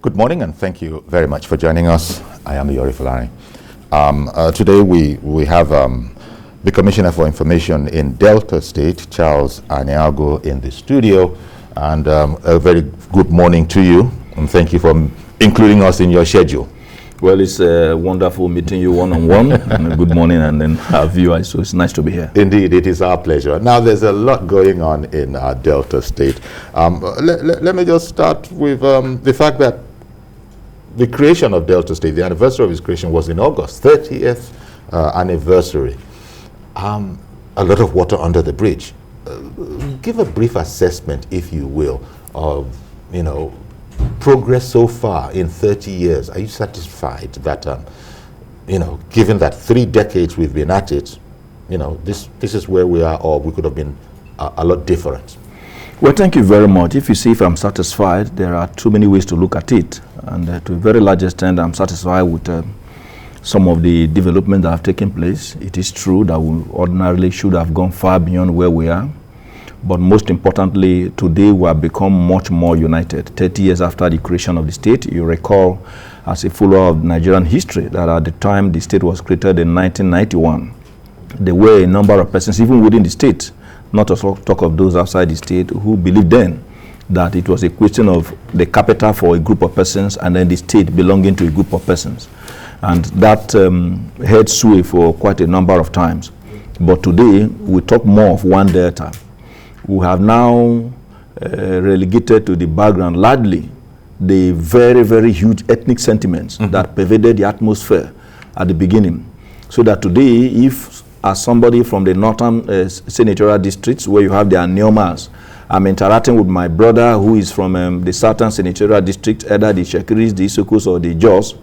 Good morning, and thank you very much for joining us. I am Yori Fulani. Today we have the Commissioner for Information in Delta State, Charles Aniago, in the studio. And a very good morning to you, and thank you for including us in your schedule. Well, it's wonderful meeting you one-on-one, and good morning, and then our viewers, so it's nice to be here. Indeed, it is our pleasure. Now, there's a lot going on in Delta State. Let me just start with the fact that the creation of Delta State, the anniversary of its creation was in August, 30th anniversary. A lot of water under the bridge. Give a brief assessment, if you will, of, progress so far in 30 years. Are you satisfied that, given that 3 decades we've been at it, this is where we are, or we could have been a lot different? Well, thank you very much. If you see if I'm satisfied, there are too many ways to look at it. And to a very large extent, I'm satisfied with some of the development that have taken place. It is true that we ordinarily should have gone far beyond where we are. But most importantly, today we have become much more united. 30 years after the creation of the state, you recall, as a follower of Nigerian history, that at the time the state was created in 1991, there were a number of persons, even within the state, not to talk of those outside the state, who believed then that it was a question of the capital for a group of persons and then the state belonging to a group of persons. And that held sway for quite a number of times. But today, we talk more of one delta. We have now relegated to the background largely the very, very huge ethnic sentiments that pervaded the atmosphere at the beginning. So that today, if as somebody from the northern senatorial districts where you have the Aniomas, I'm interacting with my brother who is from the southern senatorial district, either the Shekiris, the Isokos, or the Jos.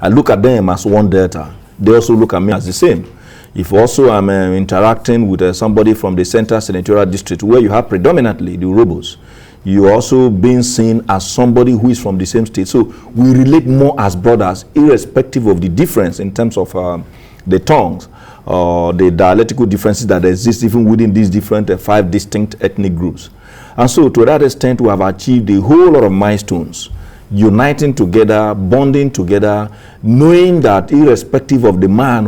I look at them as one delta. They also look at me as the same. If also I'm interacting with somebody from the central senatorial district where you have predominantly the Urhobos, you're also being seen as somebody who is from the same state. So we relate more as brothers, irrespective of the difference in terms of the tongues or the dialectical differences that exist even within these different 5 distinct ethnic groups. And so to that extent, we have achieved a whole lot of milestones, uniting together, bonding together, knowing that irrespective of the man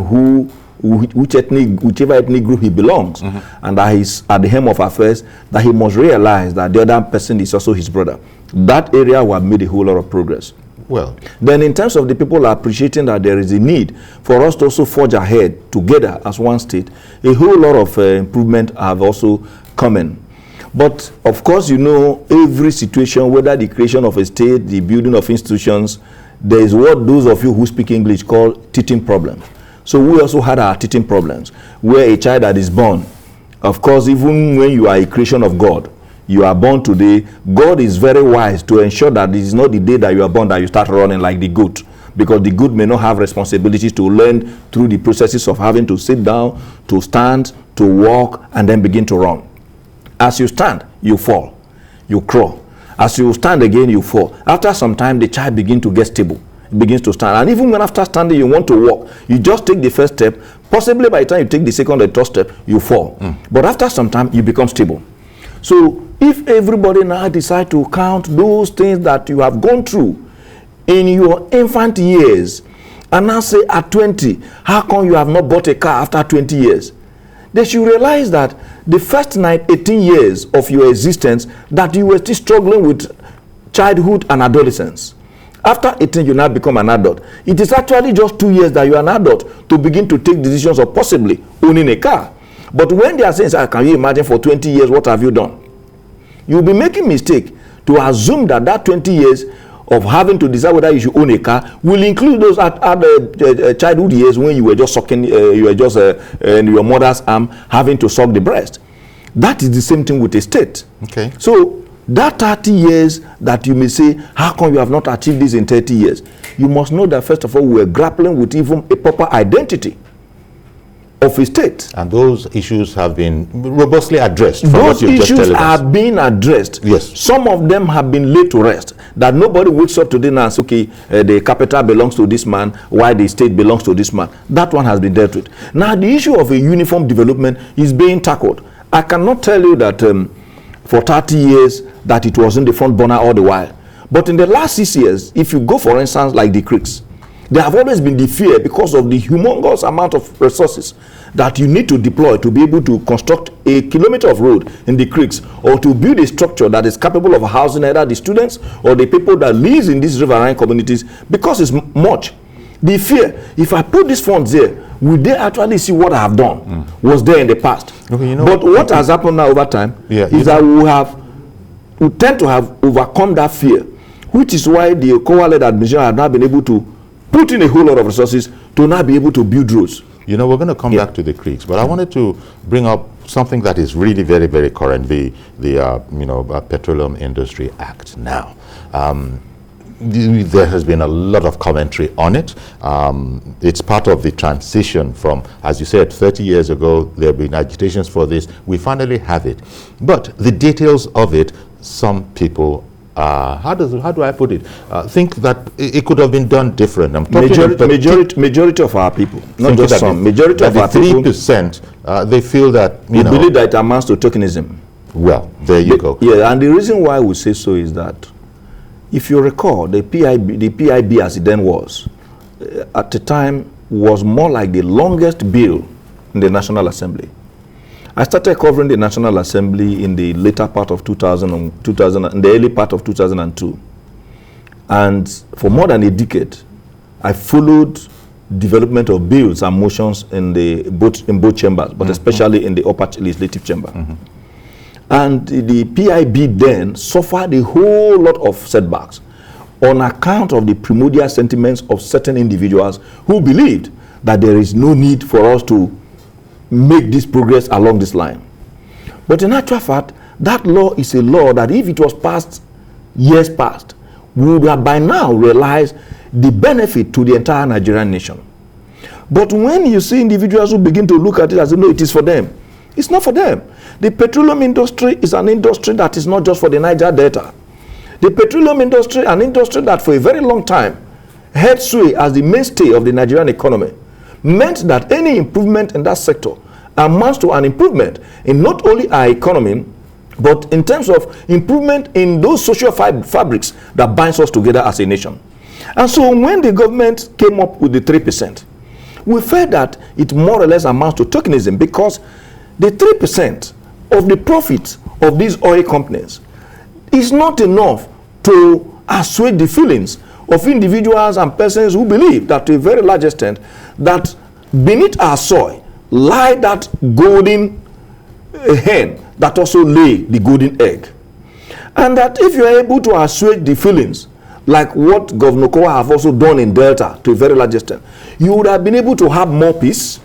whichever ethnic group he belongs, and that he's at the helm of affairs, that he must realize that the other person is also his brother. That area we have made a whole lot of progress. Well, then in terms of the people appreciating that there is a need for us to also forge ahead together as one state, a whole lot of improvement have also come in. But of course, every situation, whether the creation of a state, the building of institutions, there is what those of you who speak English call teething problems. So we also had our teething problems, where a child that is born, of course, even when you are a creation of God, you are born today, God is very wise to ensure that this is not the day that you are born that you start running like the goat, because the goat may not have responsibilities to learn through the processes of having to sit down, to stand, to walk, and then begin to run. As you stand, you fall, you crawl. As you stand again, you fall. After some time, the child begins to get stable, begins to stand. And even when after standing, you want to walk, you just take the first step. Possibly by the time you take the second or third step, you fall. But after some time, you become stable. So if everybody now decide to count those things that you have gone through in your infant years, and now say at 20, how come you have not bought a car after 20 years? They should realize that the first 18 years of your existence, that you were still struggling with childhood and adolescence. After 18, you now become an adult. It is actually just 2 years that you are an adult to begin to take decisions of possibly owning a car. But when they are saying, can you imagine for 20 years, what have you done? You'll be making mistake to assume that 20 years of having to decide whether you should own a car will include those at childhood years when you were just sucking, you were just in your mother's arm having to suck the breast. That is the same thing with a state. Okay. So that 30 years that you may say, how come you have not achieved this in 30 years? You must know that first of all, we are grappling with even a proper identity of a state. And those issues have been robustly addressed. Those issues are being addressed. Yes. Some of them have been laid to rest. That nobody wakes up today and says, okay, the capital belongs to this man, why the state belongs to this man. That one has been dealt with. Now, the issue of a uniform development is being tackled. I cannot tell you that for 30 years that it was in the front burner all the while. But in the last 6 years, if you go, for instance, like the creeks, there have always been the fear because of the humongous amount of resources that you need to deploy to be able to construct a kilometer of road in the creeks, or to build a structure that is capable of housing either the students or the people that live in these riverine communities, because it's much. The fear, if I put these funds there, will they actually see what I have done was there in the past? Okay, but what has happened now over time is that we tend to have overcome that fear, which is why the ECOWA-led administration have now been able to put in a whole lot of resources to now be able to build roads. You know, we're going to come back to the creeks, but I wanted to bring up something that is really very, very current, the Petroleum Industry Act now. There has been a lot of commentary on it. It's part of the transition from, as you said, 30 years ago, there have been agitations for this. We finally have it. But the details of it, some people, how do I put it, think that it could have been done different. I'm talking majority of our people, not just some, majority of our people, 3%, they feel that, you know, believe that it amounts to tokenism. Well, there you go. Yeah, and the reason why we say so is that, if you recall, the PIB as it then was, at the time, was more like the longest bill in the National Assembly. I started covering the National Assembly in the later part of 2000, in the early part of 2002. And for more than a decade, I followed development of bills and motions in both chambers, but especially in the upper legislative chamber. And the PIB then suffered a whole lot of setbacks on account of the primordial sentiments of certain individuals who believed that there is no need for us to make this progress along this line. But in actual fact, that law is a law that if it was passed years past, we would have by now realized the benefit to the entire Nigerian nation. But when you see individuals who begin to look at it as, no, it is for them, it's not for them. The petroleum industry is an industry that is not just for the Niger Delta. The petroleum industry, an industry that for a very long time held sway as the mainstay of the Nigerian economy, meant that any improvement in that sector amounts to an improvement in not only our economy, but in terms of improvement in those social fabrics that binds us together as a nation. And so when the government came up with the 3%, we felt that it more or less amounts to tokenism, because the 3% of the profits of these oil companies is not enough to assuage the feelings of individuals and persons who believe that, to a very large extent, that beneath our soil lie that golden hen that also lay the golden egg. And that if you are able to assuage the feelings, like what Governor Kowa have also done in Delta to a very large extent, you would have been able to have more peace.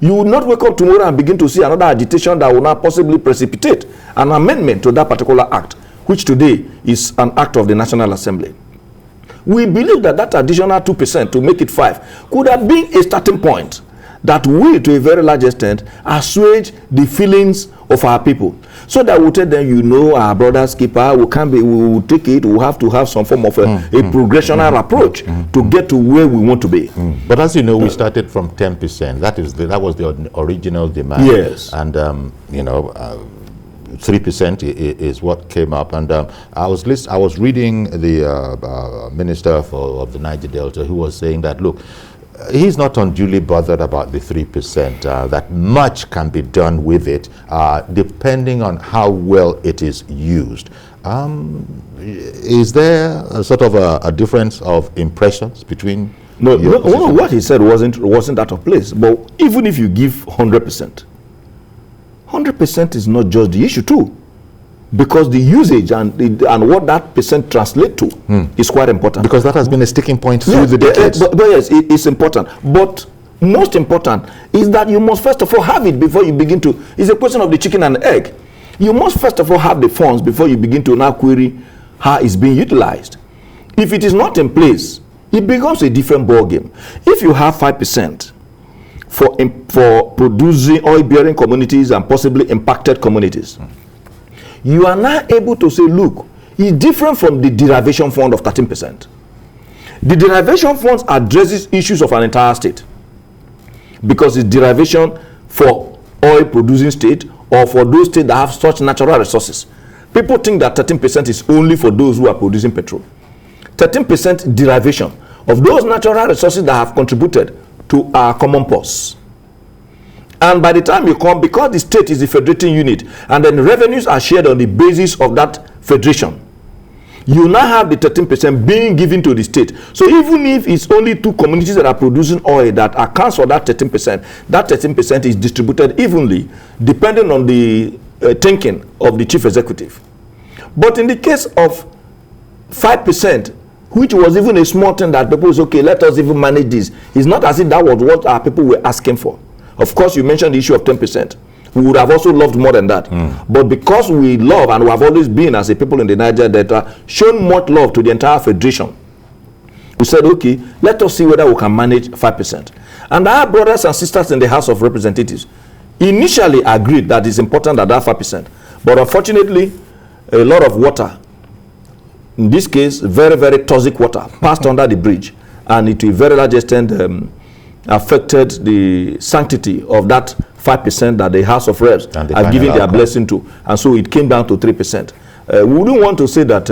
You would not wake up tomorrow and begin to see another agitation that will now possibly precipitate an amendment to that particular act, which today is an act of the National Assembly. We believe that that additional 2% to make it 5 could have been a starting point that will, to a very large extent, assuage the feelings of our people. So that we'll tell them, you know, our brother's keeper, we will take it, we'll have to have some form of a progressional approach to get to where we want to be. But as you know, we started from 10%. That was the original demand. Yes. And, 3% is what came up. And I was reading the Minister of the Niger Delta, who was saying that, look, he's not unduly bothered about the 3%, that much can be done with it, depending on how well it is used. Is there a sort of a difference of impressions between? No, what he said wasn't out of place. But even if you give 100%, 100% is not just the issue too, because the usage and what that percent translate to is quite important. Because that has been a sticking point through the decades. But yes, it's important. But most important is that you must first of all have it before you begin to. It's a question of the chicken and the egg. You must first of all have the funds before you begin to now query how it's being utilized. If it is not in place, it becomes a different ballgame. If you have 5% for producing oil-bearing communities and possibly impacted communities, you are now able to say, look, it's different from the derivation fund of 13%. The derivation funds addresses issues of an entire state, because it's derivation for oil-producing state or for those states that have such natural resources. People think that 13% is only for those who are producing petrol. 13% derivation of those natural resources that have contributed to our common purse. And by the time you come, because the state is the federating unit, and then revenues are shared on the basis of that federation, you now have the 13% being given to the state. So even if it's only 2 communities that are producing oil that accounts for that 13% is distributed evenly, depending on the thinking of the chief executive. But in the case of 5%, which was even a small thing that people say, okay, let us even manage this, it's not as if that was what our people were asking for. Of course, you mentioned the issue of 10%. We would have also loved more than that. But because we love, and we have always been as a people in the Niger Delta, shown much love to the entire federation, we said, okay, let us see whether we can manage 5%. And our brothers and sisters in the House of Representatives initially agreed that it's important that 5%. But unfortunately, a lot of water, in this case, very, very toxic water, passed under the bridge, and it to a very large extent affected the sanctity of that 5% that the House of Reps have given their blessing to, and so it came down to 3%. We wouldn't want to say that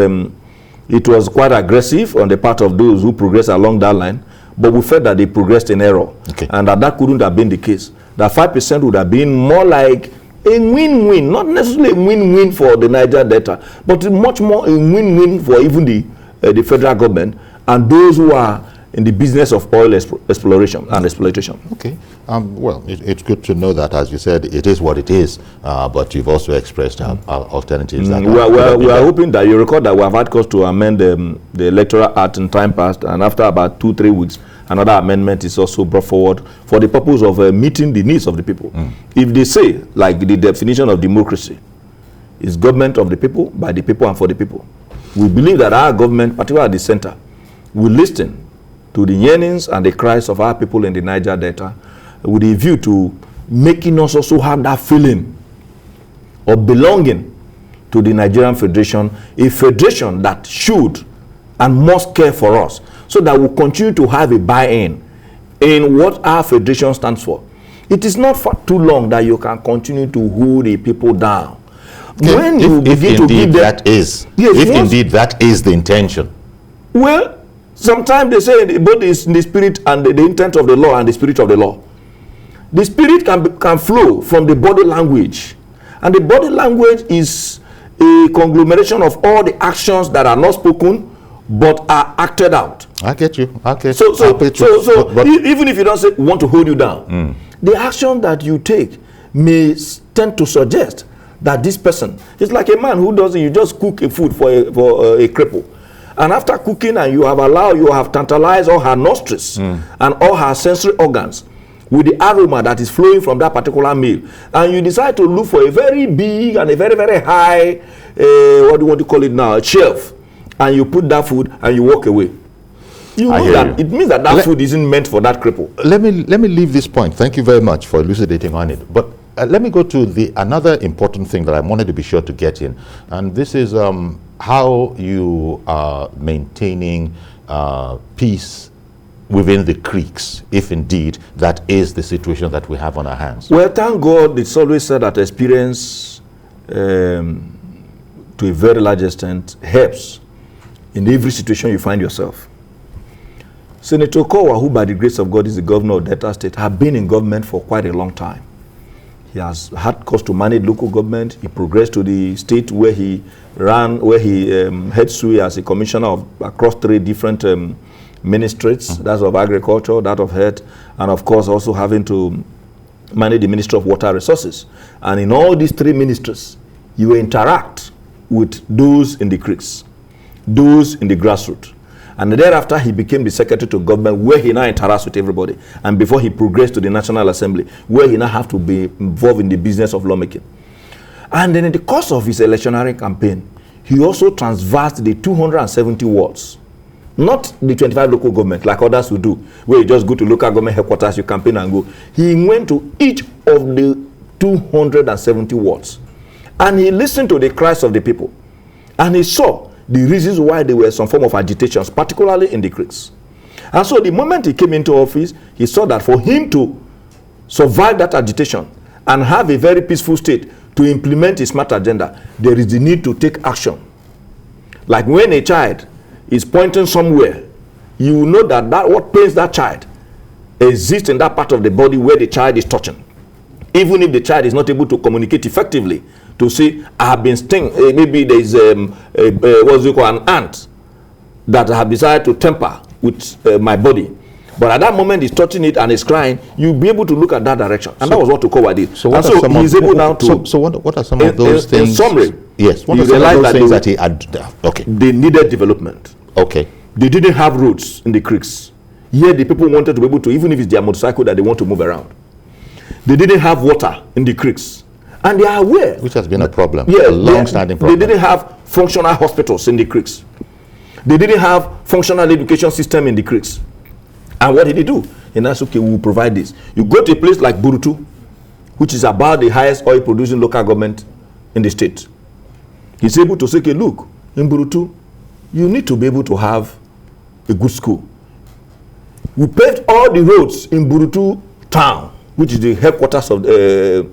it was quite aggressive on the part of those who progressed along that line, but we felt that they progressed in error, and that couldn't have been the case. That 5% would have been more like a win-win, not necessarily a win-win for the Niger Delta, but much more a win-win for even the federal government and those who are in the business of oil exploration and exploitation. Okay. Well, it's good to know that, as you said, it is what it is, but you've also expressed alternatives. We are hoping that you record that we have had cause to amend the Electoral Act in time past, and after about 2-3 weeks, another amendment is also brought forward for the purpose of meeting the needs of the people. If they say, like the definition of democracy, is government of the people, by the people, and for the people, we believe that our government, particularly at the center, will listen to the yearnings and the cries of our people in the Niger Delta with a view to making us also have that feeling of belonging to the Nigerian Federation, a federation that should and must care for us, so that we'll continue to have a buy-in in what our federation stands for. It is not for too long that you can continue to hold the people down. When you begin to give them, that is, if indeed that is the intention. Well, sometimes they say both is in the spirit and the intent of the law and the spirit of the law. The spirit can flow from the body language, and the body language is a conglomeration of all the actions that are not spoken but are acted out. I get you. Okay. So even if you don't say want to hold you down, the action that you take may tend to suggest that this person is like a man who doesn't. You just cook a food for a cripple. And after cooking, and you have tantalized all her nostrils and all her sensory organs with the aroma that is flowing from that particular meal, and you decide to look for a very big and a very, very high, what do you want to call it now, shelf, and you put that food and you walk away. You know that it means that food isn't meant for that cripple. Let me leave this point. Thank you very much for elucidating on it. But let me go to another important thing that I wanted to be sure to get in, and this is how you are maintaining peace within the creeks, if indeed that is the situation that we have on our hands. Well, thank God, it's always said that experience, to a very large extent, helps in every situation you find yourself. Senator Kowa, who by the grace of God is the governor of Delta State, have been in government for quite a long time. He has had cause to manage local government. He progressed to the state where he head sway as a commissioner across 3 different ministries, that of agriculture, that of health, and of course also having to manage the Ministry of Water Resources. And in all these 3 ministries, you interact with those in the creeks, those in the grassroots. And thereafter, he became the secretary to government, where he now interacts with everybody. And before he progressed to the National Assembly, where he now have to be involved in the business of lawmaking. And then in the course of his electionary campaign, he also transversed the 270 wards. Not the 25 local government like others would do, where you just go to local government headquarters, you campaign and go. He went to each of the 270 wards. And he listened to the cries of the people. And he saw the reasons why there were some form of agitations, particularly in the creeks. And so the moment he came into office, he saw that for him to survive that agitation and have a very peaceful state to implement his smart agenda, there is the need to take action. Like when a child is pointing somewhere, you will know that what pains that child exists in that part of the body where the child is touching. Even if the child is not able to communicate effectively, to say, I have been stung, maybe there is an ant that I have decided to temper with my body. But at that moment, he's touching it and he's crying, you'll be able to look at that direction. And that was what Tokowa did. So what he's able now to... So what are some of those things? In summary, yes, what are some of those things that he had? Okay. They needed development. Okay. They didn't have roads in the creeks. Here, the people wanted to be able to, even if it's their motorcycle that they want to move around. They didn't have water in the creeks. And they are aware. Which has been a problem, yeah, a long-standing problem. They didn't have functional hospitals in the creeks. They didn't have functional education system in the creeks. And what did they do? And that's okay, we will provide this. You go to a place like Burutu, which is about the highest oil producing local government in the state. He's able to say, okay, look, in Burutu, you need to be able to have a good school. We paved all the roads in Burutu town, which is the headquarters of the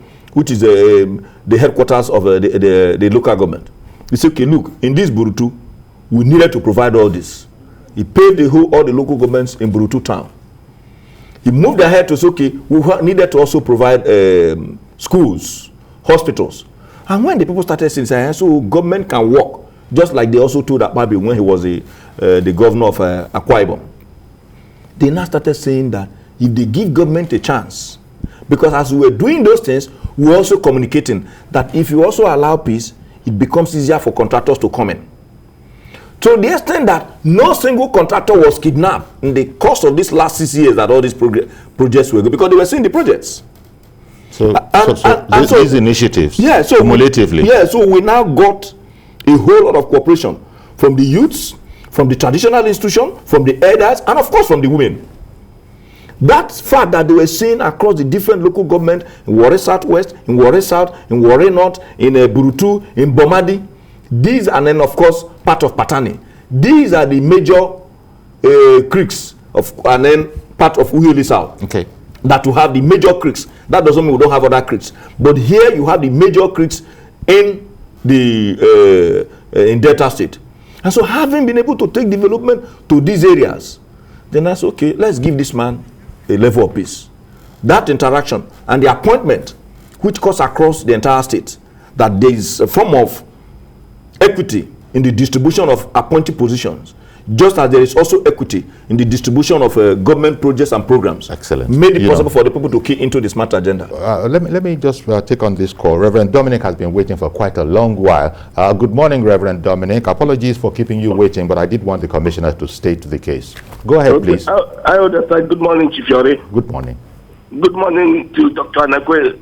headquarters of the local government. He said, okay, look, in this Burutu, we needed to provide all this. He paved all the local governments in Burutu town. He moved ahead to say, okay, we needed to also provide schools, hospitals. And when the people started saying, so government can work, just like they also told Akpabio when he was the governor of Akwa Ibom. They now started saying that if they give government a chance, because as we were doing those things, we were also communicating that if you also allow peace, it becomes easier for contractors to come in. To the extent that no single contractor was kidnapped in the course of these last 6 years that all these projects were good, because they were seeing the projects. So, these initiatives, yeah, so cumulatively. So we now got a whole lot of cooperation from the youths, from the traditional institution, from the elders, and of course from the women. That fact that they were seeing across the different local government, in Warri Southwest, in Warri South, in Warri North, in Burutu, in Bomadi, these, and then of course part of Patani. These are the major creeks and then part of Uyoli South. Okay. That to have the major creeks. That doesn't mean we don't have other creeks. But here you have the major creeks in the in Delta State. And so having been able to take development to these areas, then that's okay, let's give this man a level of peace. That interaction and the appointment, which cuts across the entire state, that there is a form of equity in the distribution of appointed positions, just as there is also equity in the distribution of government projects and programs. Excellent. Made it possible for the people to key into the smart agenda. Let me just take on this call. Reverend Dominic has been waiting for quite a long while. Good morning, Reverend Dominic. Apologies for keeping you waiting, but I did want the commissioner to state the case. Go ahead, please. I understand. Good morning, Chief Yori. Good morning. Good morning to Dr. Anakwe.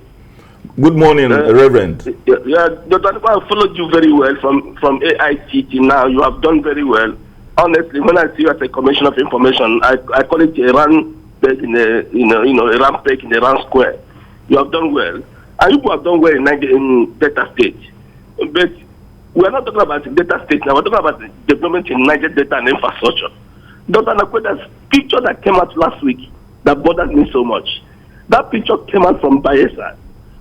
Good morning, Reverend. Yeah, Dr. Anakwe, I followed you very well from AIT till now. You have done very well. Honestly, when I see you as a commissioner of information, I call it a run peg in a run peg in a run square. You have done well, and you have done well in Delta State. But we are not talking about Delta State now. We're talking about development in Niger Delta and infrastructure. Dr. Nakweda's picture that came out last week that bothers me so much. That picture came out from Bayelsa,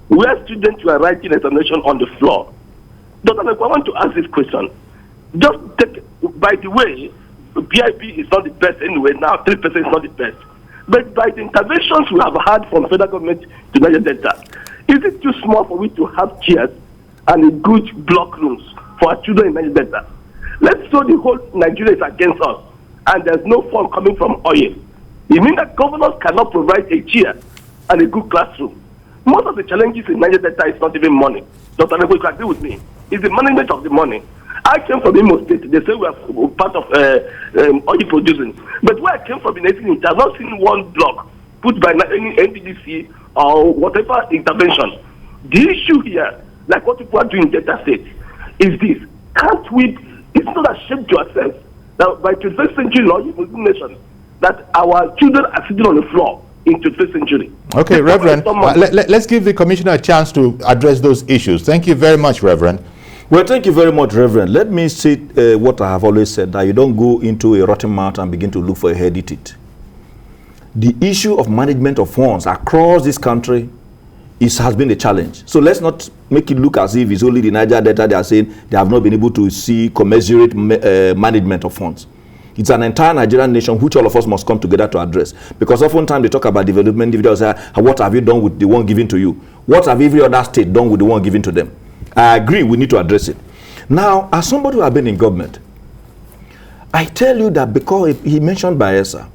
where students were writing examination on the floor. Dr. Nakwe, I want to ask this question. Just take, by the way, PIP is not the best anyway. Now 3% is not the best. But by the interventions we have had from federal government to Niger Delta, is it too small for we to have chairs and a good block rooms for our children in Niger Delta? Let's show the whole Nigeria is against us, and there's no fund coming from oil. It means that governors cannot provide a chair and a good classroom. Most of the challenges in Niger Delta is not even money. Dr. Nebo, you can agree with me. It's the management of the money. I came from Imo State. They say we are part of oil producing. But where I came from in 18, I have not seen one block put by any NDDC or whatever intervention. The issue here, like what people are doing in Delta State, is this. Can't we, it's not a shame to ourselves that by 21st century law, nation, that our children are sitting on the floor in 21st century. Okay, Reverend, let's give the commissioner a chance to address those issues. Thank you very much, Reverend. Well, thank you very much, Reverend. Let me say what I have always said, that you don't go into a rotten mouth and begin to look for a head eat it. The issue of management of funds across this country has been a challenge. So let's not make it look as if it's only the Niger Delta they are saying they have not been able to see commensurate management of funds. It's an entire Nigerian nation which all of us must come together to address. Because oftentimes they talk about development, individuals say, what have you done with the one given to you? What have every other state done with the one given to them? I agree, we need to address it. Now, as somebody who has been in government, I tell you that because he mentioned Bayelsa,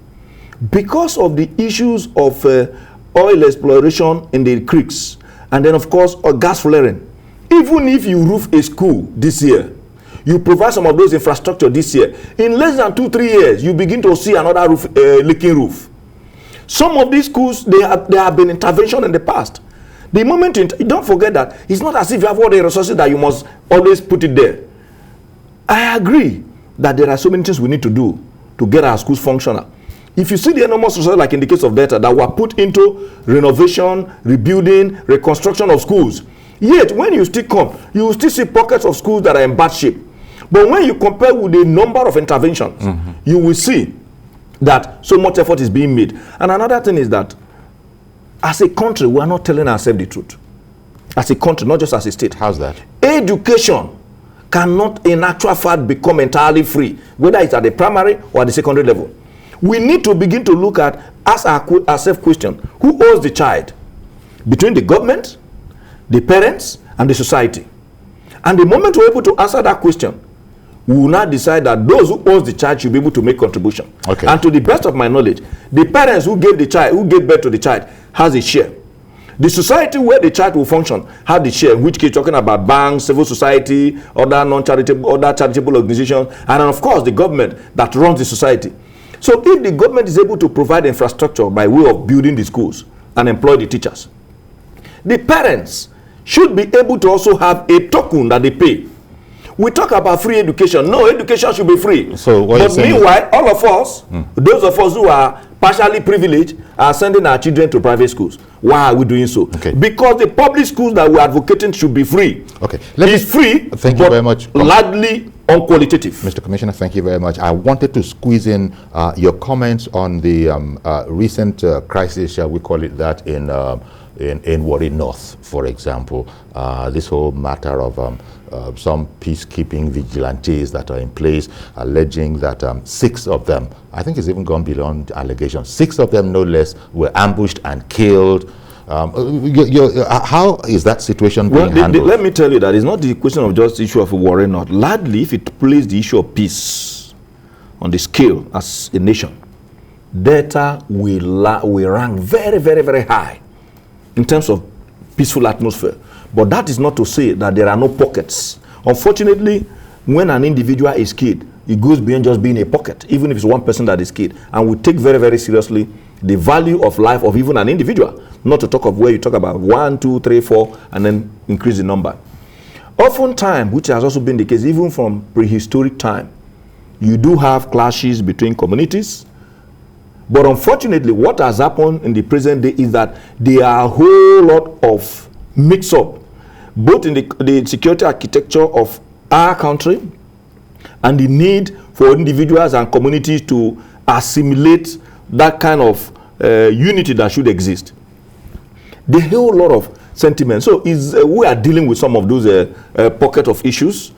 because of the issues of oil exploration in the creeks, and then of course gas flaring, even if you roof a school this year, you provide some of those infrastructure this year, in less than 2-3 years, you begin to see another roof, leaking roof. Some of these schools, there have been intervention in the past. The moment you don't forget that it's not as if you have all the resources that you must always put it there. I agree that there are so many things we need to do to get our schools functional. If you see the enormous resources, like in the case of Delta, that were put into renovation, rebuilding, reconstruction of schools, yet when you still come, you will still see pockets of schools that are in bad shape. But when you compare with the number of interventions, you will see that so much effort is being made. And another thing is that as a country, we are not telling ourselves the truth. As a country, not just as a state. How's that? Education cannot, in actual fact, become entirely free, whether it's at the primary or at the secondary level. We need to begin to look at, ask ourselves question, who owns the child? Between the government, the parents, and the society. And the moment we're able to answer that question, we will now decide that those who owns the child should be able to make contribution. Okay. And to the best of my knowledge, the parents who gave the child, who gave birth to the child, has a share. The society where the child will function has the share, in which case talking about banks, civil society, other charitable organizations, and then of course the government that runs the society. So if the government is able to provide infrastructure by way of building the schools and employ the teachers, the parents should be able to also have a token that they pay. We talk about free education. No, education should be free. So what but meanwhile, all of us, those of us who are partially privileged, are sending our children to private schools. Why are we doing so? Okay. Because the public schools that we're advocating should be free. Okay. It's free, thank you very much. largely unqualitative. Mr. Commissioner, thank you very much. I wanted to squeeze in your comments on the recent crisis, shall we call it that, in Warri North, for example. This whole matter of some peacekeeping vigilantes that are in place, alleging that 6 of them, I think it's even gone beyond allegations, 6 of them no less, were ambushed and killed. How is that situation being handled? Let me tell you that it's not the question of just the issue of Warri North. Largely, if it plays the issue of peace on the scale as a nation, Delta will rank very, very, very high in terms of peaceful atmosphere. But that is not to say that there are no pockets. Unfortunately, when an individual is killed, it goes beyond just being a pocket, even if it's one person that is killed. And we take very, very seriously the value of life of even an individual, not to talk of where you talk about 1, 2, 3, 4, and then increase the number. Oftentimes, which has also been the case even from prehistoric time, you do have clashes between communities. But unfortunately, what has happened in the present day is that there are a whole lot of mix-up, both in the security architecture of our country and the need for individuals and communities to assimilate that kind of unity that should exist. The whole lot of sentiment. So we are dealing with some of those pocket of issues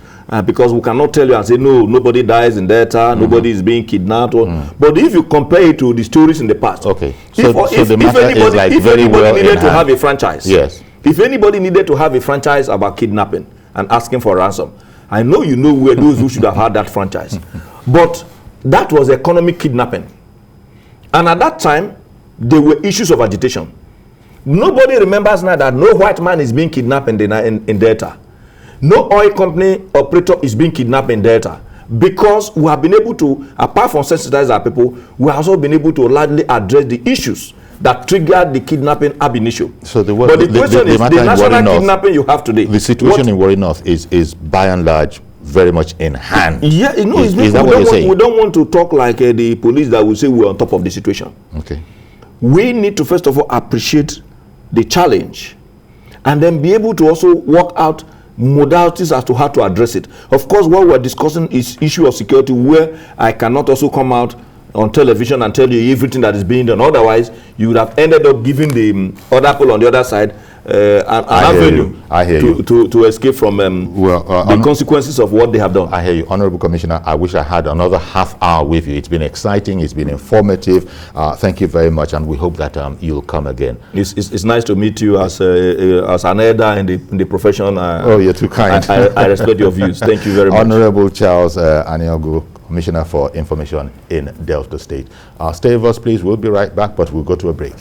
because we cannot tell you and say, no, nobody dies in Delta, nobody is being kidnapped. But if you compare it to the stories in the past, okay. If anybody needed to have a franchise, yes. If anybody needed to have a franchise about kidnapping and asking for ransom, I know you know where those who should have had that franchise. But that was economic kidnapping. And at that time, there were issues of agitation. Nobody remembers now that no white man is being kidnapped in Delta. No oil company operator is being kidnapped in Delta. Because we have been able to, apart from sensitize our people, we have also been able to largely address the issues that triggered the kidnapping ab initio. So the question is, the national kidnapping you have today. The situation in Warri North is by and large very much in hand. Yeah, is that what you're saying? We don't want to talk like the police that will say we're on top of the situation. Okay. We need to first of all appreciate the challenge and then be able to also work out modalities as to how to address it. Of course, what we're discussing is issue of security, where I cannot also come out on television and tell you everything that is being done. Otherwise, you would have ended up giving the other people on the other side an avenue to escape from the consequences of what they have done. I hear you. Honorable Commissioner, I wish I had another half hour with you. It's been exciting. It's been informative. Thank you very much, and we hope that you'll come again. It's nice to meet you as an elder in the profession. Oh, you're too kind. I respect your views. Thank you very much. Honorable Charles Aniogu, Commissioner for Information in Delta State. Stay with us, please. We'll be right back, but we'll go to a break.